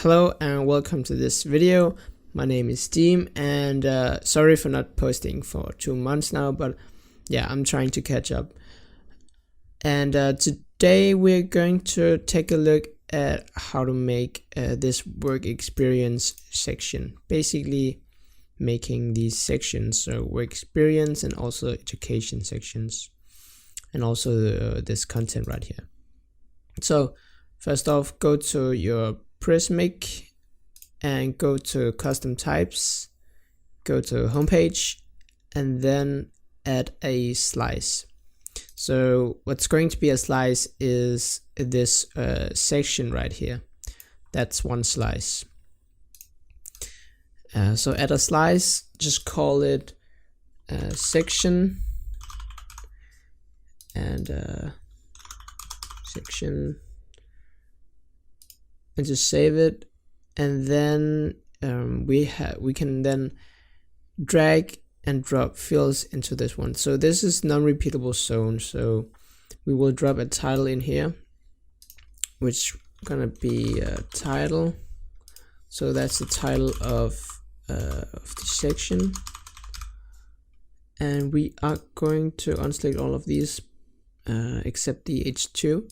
Hello and welcome to this video. My name is Steam and sorry for not posting for 2 months now, but yeah, I'm trying to catch up. And today we're going to take a look at how to make this work experience section. Basically making these sections, so work experience and also education sections, and also this content right here. So first off, go to your Prismic and go to custom types, go to homepage, and then add a slice. So what's going to be a slice is this section right here. That's one slice. So add a slice, just call it section and section, and just save it. And then we can then drag and drop fields into this one. So this is non-repeatable zone, so we will drop a title in here, which gonna be a title. So that's the title of the section, and we are going to unselect all of these except the H2.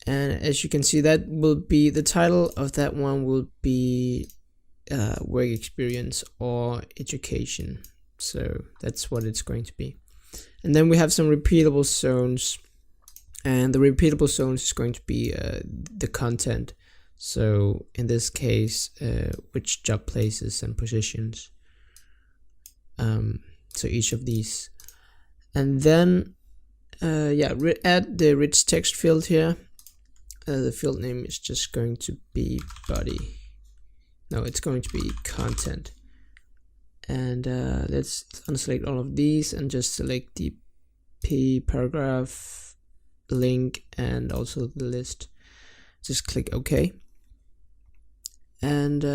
And as you can see, that will be the title of that one will be work experience or education. So that's what it's going to be. And then we have some repeatable zones, and the repeatable zones is going to be the content. So in this case, which job places and positions. So each of these, and then add the rich text field here. The field name is just going to be body. No, it's going to be content. And let's unselect all of these and just select the paragraph, link, and also the list. Just click OK. And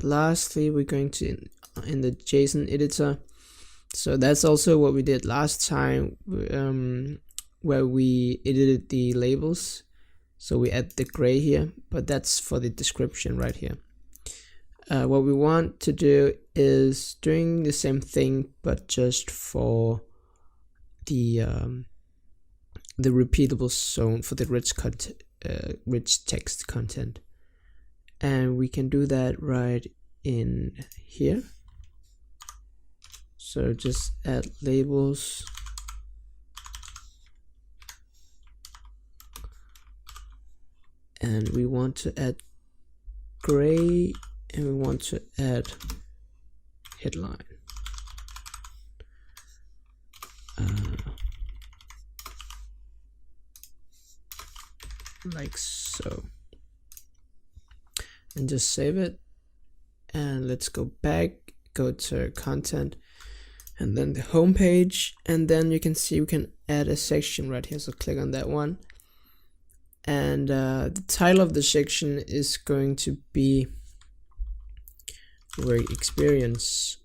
lastly, we're going to in the JSON editor. So that's also what we did last time, where we edited the labels. So we add the gray here, but that's for the description right here. What we want to do is doing the same thing, but just for the repeatable zone for the rich text content, and we can do that right in here. So just add labels. And we want to add gray, and we want to add headline. Like so. And just save it. And let's go back, go to content, and then the home page. And then you can see we can add a section right here. So click on that one. And the title of the section is going to be work experience.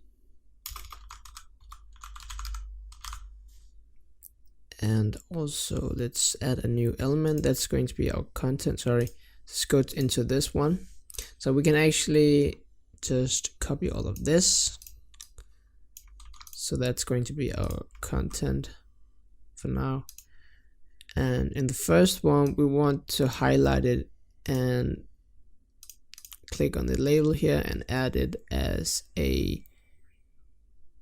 And also let's add a new element that's going to be our content. Sorry, let's go into this one. So we can actually just copy all of this. So that's going to be our content for now. And in the first one, we want to highlight it and click on the label here and add it as a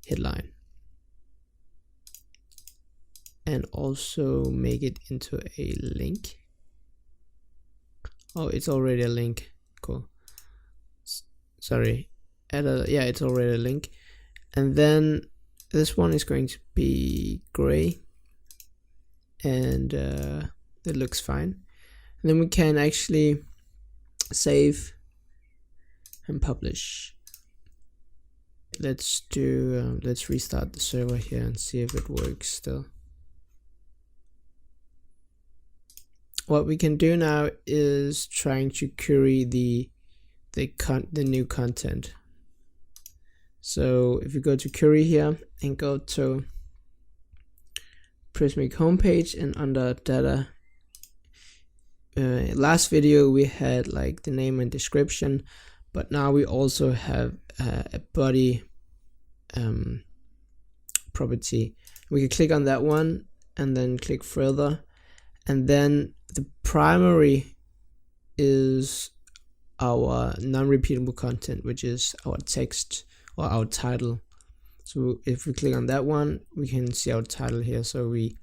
headline. And also make it into a link. Oh, it's already a link. Cool. Sorry. It's already a link. And then this one is going to be gray. And it looks fine. And then we can actually save and publish. Let's restart the server here and see if it works still. What we can do now is trying to query the new content. So if you go to query here and go to Prismic homepage, and under data last video we had like the name and description, but now we also have a body property. We can click on that one and then click further, and then the primary is our non-repeatable content, which is our text or our title. So if we click on that one, we can see our title here. So we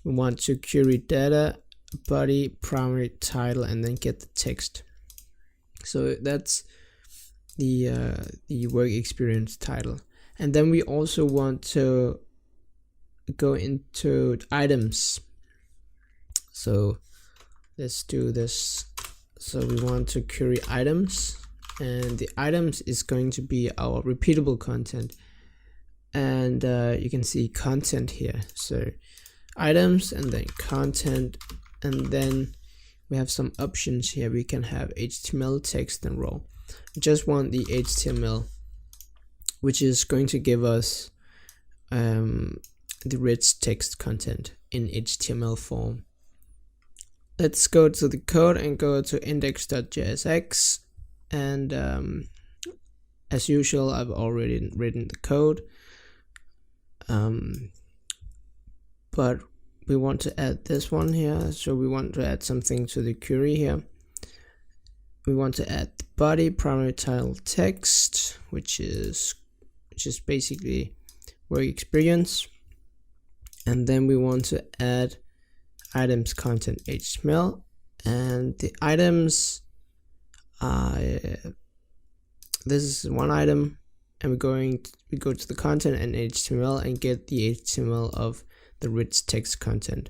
want to query data, body, primary, title, and then get the text. So that's the work experience title. And then we also want to go into items. So let's do this. So we want to query items, and the items is going to be our repeatable content. And you can see content here. So items and then content, and then we have some options here. We can have HTML, text, and raw. We just want the HTML, which is going to give us the rich text content in HTML form. Let's go to the code and go to index.jsx, and as usual, I've already written the code, but we want to add this one here. So we want to add something to the query here. We want to add the body, primary, title, text, which is basically work experience, and then we want to add items content HTML, and the items this is one item, and we go to the content and HTML and get the HTML of the rich text content,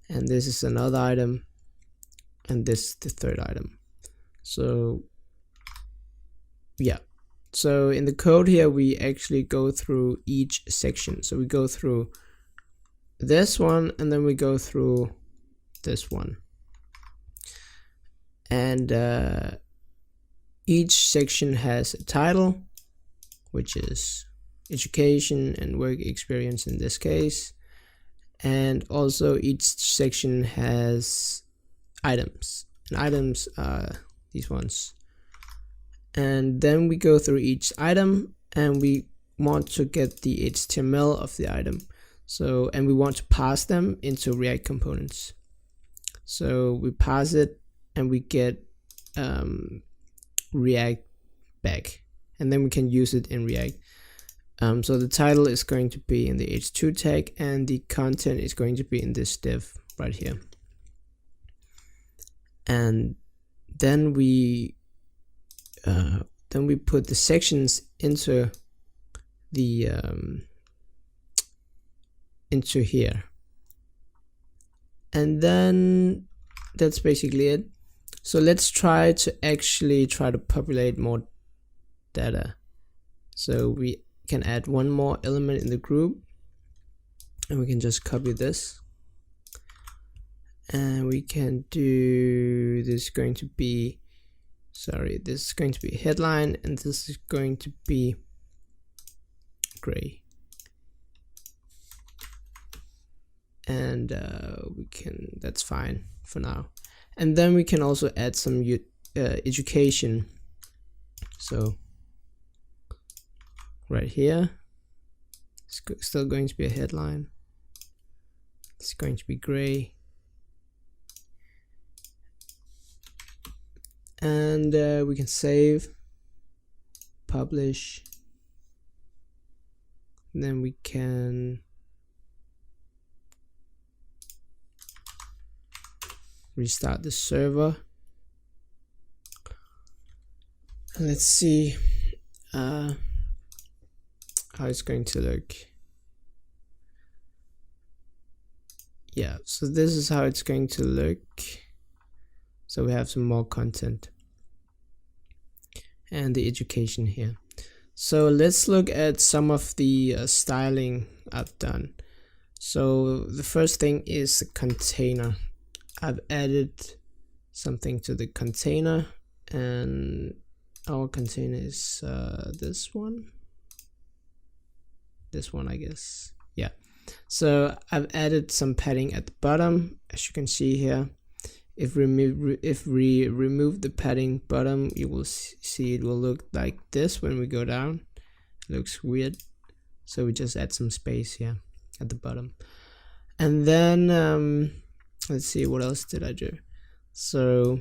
and this is another item, and this is the third item. So yeah, so in the code here we actually go through each section. So we go through this one, and then we go through this one, and each section has a title, which is education and work experience in this case, and also each section has items, and items are these ones. And then we go through each item, and we want to get the HTML of the item. So, and we want to pass them into React components. So we pass it, and we get React back, and then we can use it in React. So the title is going to be in the h2 tag, and the content is going to be in this div right here. And then we put the sections into the into here, and then that's basically it. So let's try to populate more data. So we can add one more element in the group, and we can just copy this, and we can do this is going to be this is going to be headline, and this is going to be gray. And that's fine for now. And then we can also add some education. So right here, it's still going to be a headline. It's going to be gray. And we can save, publish, and then we can restart the server, and let's see how it's going to look. Yeah, so this is how it's going to look. So we have some more content and the education here. So let's look at some of the styling I've done. So the first thing is the container. I've added something to the container, and our container is this one, I guess. Yeah, so I've added some padding at the bottom, as you can see here. If we remove the padding bottom, you will see it will look like this when we go down. It looks weird, so we just add some space here at the bottom. And then let's see, what else did I do? So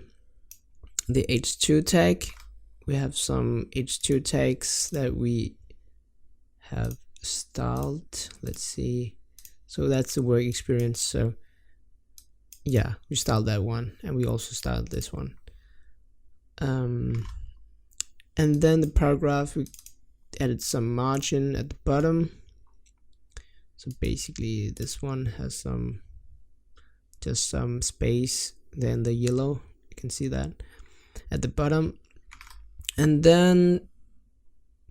the h2 tag, we have some h2 tags that we have styled. Let's see, so that's the work experience. So yeah, we styled that one, and we also styled this one. And then the paragraph, we added some margin at the bottom. So basically this one has just some space. Then the yellow, you can see that at the bottom. And then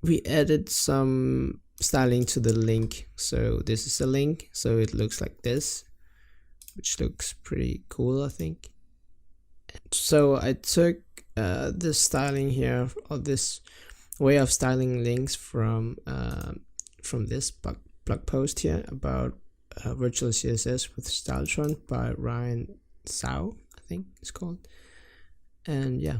we added some styling to the link. So this is a link, so it looks like this, which looks pretty cool, I think. So I took this styling here, or this way of styling links from this blog post here about virtual CSS with Styletron by Ryan Sau, I think it's called. And yeah,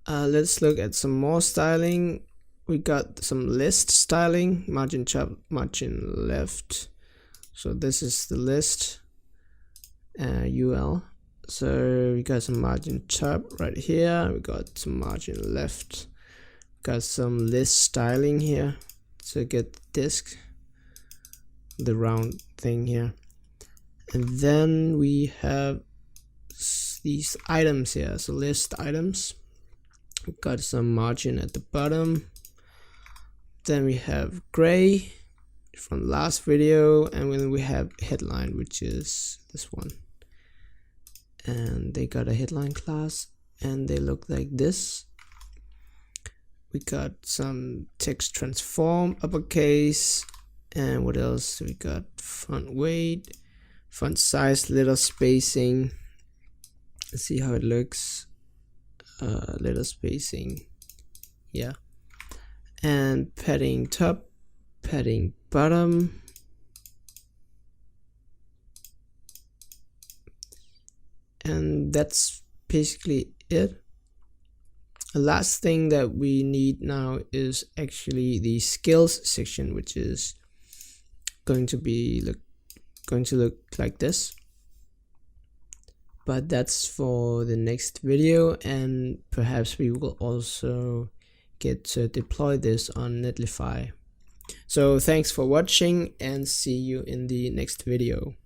let's look at some more styling. We got some list styling, margin top, margin left. So this is the list UL. So we got some margin top right here. We got some margin left. Got some list styling here to get the disk, the round thing here. And then we have these items here, so list items. We got some margin at the bottom. Then we have gray from last video, and then we have headline, which is this one. And they got a headline class, and they look like this. We got some text transform, uppercase, and what else? We got font weight, font size, letter spacing. Let's see how it looks. Letter spacing, yeah. And padding top, padding bottom. And that's basically it. The last thing that we need now is actually the skills section, which is going to look like this. But that's for the next video, and perhaps we will also get to deploy this on Netlify. So thanks for watching, and see you in the next video.